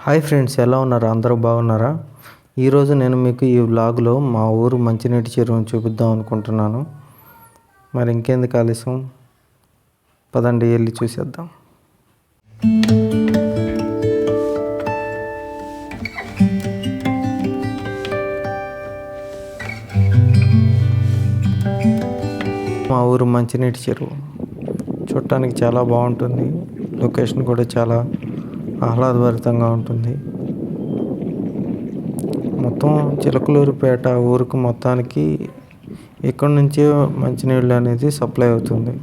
Hi friends, ఎలా ఉన్నారు? అందరూ బాగున్నారా? ఈరోజు నేను మీకు ఈ వ్లాగ్లో మా ఊరు మంచినీటి చెరువును చూపిద్దాం అనుకుంటున్నాను. మరి ఇంకెందుకు ఆలస్యం, పదండి వెళ్ళి చూసేద్దాం. మా ఊరు మంచినీటి చెరువు చూడటానికి చాలా బాగుంటుంది. లొకేషన్ కూడా చాలా ఆహ్లాదభరితంగా ఉంటుంది. మొత్తం చిలకలూరిపేట ఊరికి మొత్తానికి ఇక్కడ నుంచే మంచినీళ్ళు అనేది సప్లై అవుతుంది.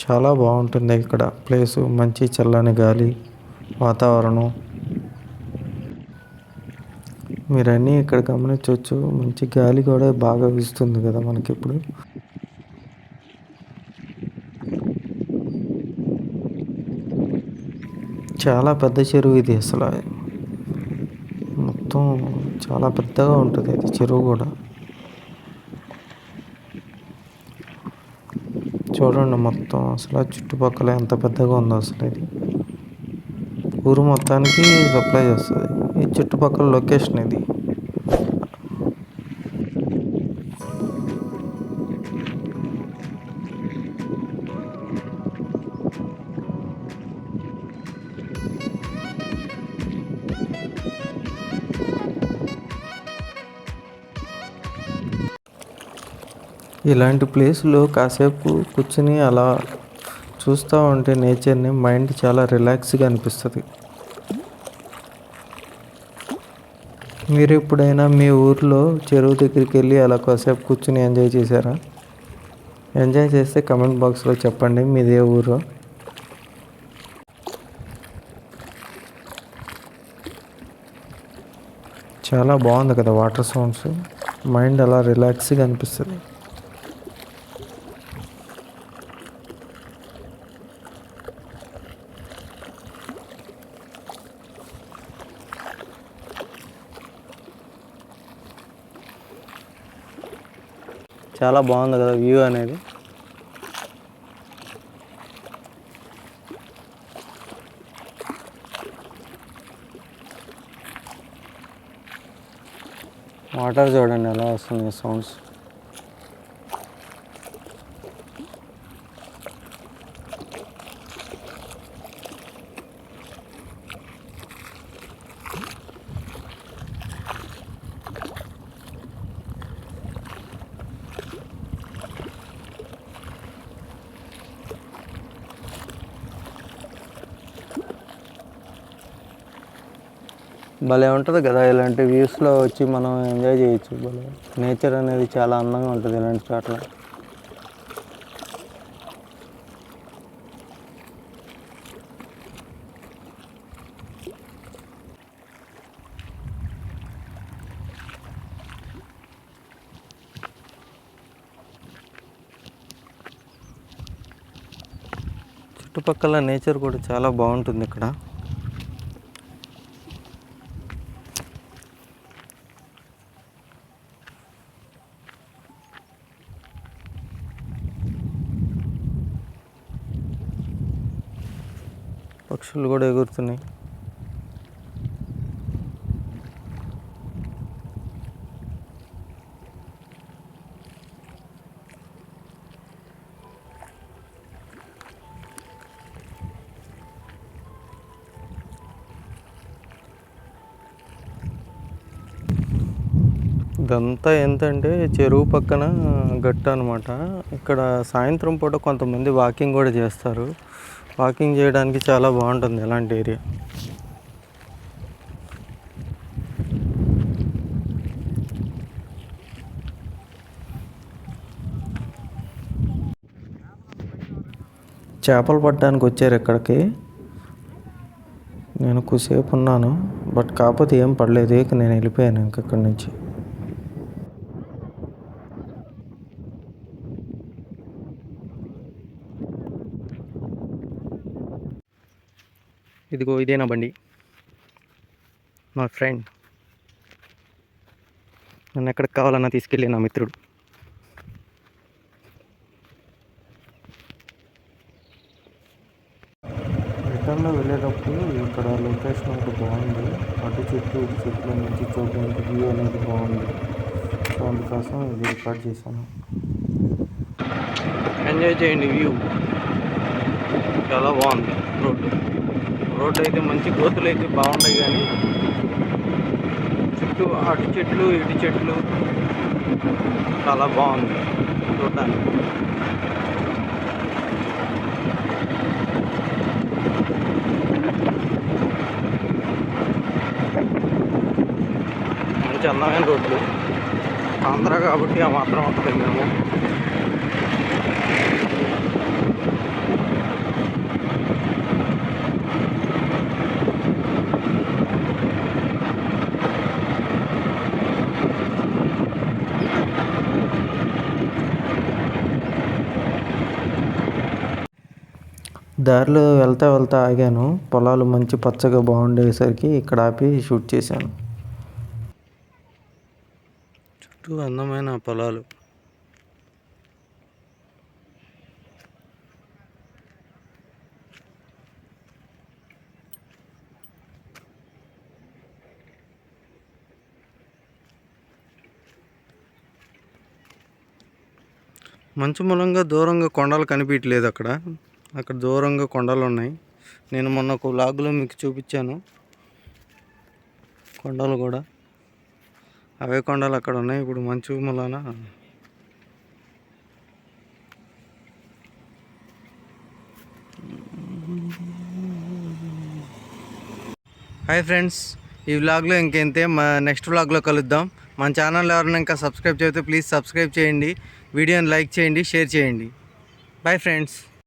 చాలా బాగుంటుంది ఇక్కడ ప్లేసు, మంచి చల్లని గాలి, వాతావరణం మీరన్నీ ఇక్కడ గమనించవచ్చు. మంచి గాలి కూడా బాగా వీస్తుంది కదా మనకి ఇప్పుడు. చాలా పెద్ద చెరువు ఇది. అసలు మొత్తం చాలా పెద్దగా ఉంటుంది ఇది చెరువు కూడా. చూడండి మొత్తం అసలు చుట్టుపక్కల ఎంత పెద్దగా ఉందో అసలు. ఇది ఊరు మొత్తానికి సప్లై చేస్తుంది. ఈ చుట్టుపక్కల లొకేషన్ ఇది. ఇలాంటి ప్లేస్లో కాసేపు కూర్చుని అలా చూస్తూ ఉంటే నేచర్ని, మైండ్ చాలా రిలాక్స్గా అనిపిస్తుంది. మీరు ఎప్పుడైనా మీ ఊర్లో చెరువు దగ్గరికి వెళ్ళి అలా కాసేపు కూర్చుని ఎంజాయ్ చేశారా? ఎంజాయ్ చేస్తే కమెంట్ బాక్స్లో చెప్పండి మీదే ఊరు. చాలా బాగుంది కదా వాటర్ సౌండ్స్, మైండ్ అలా రిలాక్స్గా అనిపిస్తుంది. చాలా బాగుంది కదా వ్యూ అనేది. వాటర్ చూడండి ఎలా వస్తుంది సౌండ్స్. భలే ఉంటుంది కదా ఇలాంటి వ్యూస్లో వచ్చి మనం ఎంజాయ్ చేయొచ్చు. భలే నేచర్ అనేది చాలా అందంగా ఉంటుంది ఇలాంటి చోట్ల. చుట్టుపక్కల నేచర్ కూడా చాలా బాగుంటుంది ఇక్కడ. పక్షులు కూడా ఎగురుతున్నాయి. ఇదంతా ఏంటంటే చెరువు పక్కన గట్టు అనమాట. ఇక్కడ సాయంత్రం పూట కొంతమంది వాకింగ్ కూడా చేస్తారు. వాకింగ్ చేయడానికి చాలా బాగుంటుంది ఇలాంటి ఏరియా. చేపలు పట్టడానికి వచ్చారు ఇక్కడికి. నేను కొద్దిసేపు ఉన్నాను, బట్ కాకపోతే ఏం పడలేదు. ఇక నేను వెళ్ళిపోయాను ఇక్కడి నుంచి. ఇదిగో ఇదే నా బండి, మా ఫ్రెండ్. నన్ను ఎక్కడికి కావాలన్నా తీసుకెళ్ళి నా మిత్రుడు. రిటర్న్లో వెళ్ళేటప్పుడు ఇక్కడ లొకేషన్ ఒకటి బాగుంది, అటు చెట్లు ఇటు చెట్లు నుంచి చూడడానికి వ్యూ అనేది బాగుంది. సో అందుకోసం ఇది రికార్డ్ చేశాను. ఎంజాయ్ చేయండి, వ్యూ చాలా బాగుంది. రోడ్డు అయితే మంచి గోతులు అయితే బాగున్నాయి, కానీ చుట్టూ అటు చెట్లు ఇటు చెట్లు చాలా బాగుంది చూడటానికి. మంచి అందమైన రోడ్లు, ఆంధ్ర కాబట్టి ఆ మాత్రం వస్తుంది. మేము దారిలో వెళ్తా ఆగాను. పొలాలు మంచి పచ్చగా బాగుండేసరికి ఇక్కడ ఆపి షూట్ చేశాను. చుట్టూ అందమైన పొలాలు. మంచు మూలంగా దూరంగా కొండలు కనిపించలేదు. అక్కడ దూరంగా కొండలు ఉన్నాయి. నేను మొన్న ఒక వ్లాగ్లో మీకు చూపించాను కొండలు కూడా. అవే కొండలు అక్కడ ఉన్నాయి. ఇప్పుడు మంచు మూలాన హాయ్ ఫ్రెండ్స్, ఈ వ్లాగ్లో ఇంకెంతే. నెక్స్ట్ వ్లాగ్లో కలుద్దాం. మన ఛానల్ ఎవరైనా ఇంకా సబ్స్క్రైబ్ చేస్తే ప్లీజ్ సబ్స్క్రైబ్ చేయండి, వీడియోని లైక్ చేయండి, షేర్ చేయండి. Bye friends.